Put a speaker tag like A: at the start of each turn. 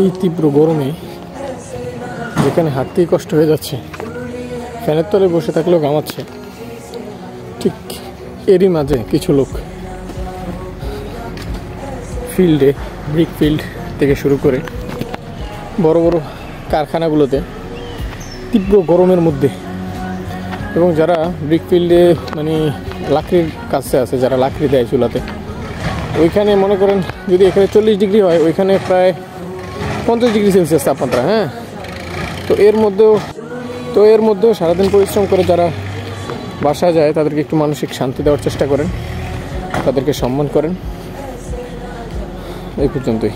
A: এই তীব্র গরমে যেখানে হাঁটতেই কষ্ট হয়ে যাচ্ছে, ফ্যানের তলে বসে থাকলেও ঘামাচ্ছে, ঠিক এরই মাঝে কিছু লোক ফিল্ডে, ব্রিক ফিল্ড থেকে শুরু করে বড় বড় কারখানাগুলোতে তীব্র গরমের মধ্যে, এবং যারা ব্রিক ফিল্ডে মানে লাকড়ির কাছে আছে, যারা লাকড়ি দেয় চুলাতে, ওইখানে মনে করেন যদি এখানে 40 ডিগ্রি হয়, ওইখানে প্রায় 50 ডিগ্রি সেলসিয়াস তাপমাত্রা। হ্যাঁ, তো এর মধ্যেও সারাদিন পরিশ্রম করে যারা বাসায় যায় তাদেরকে একটু মানসিক শান্তি দেওয়ার চেষ্টা করেন, তাদেরকে সম্মান করেন। এই পর্যন্তই।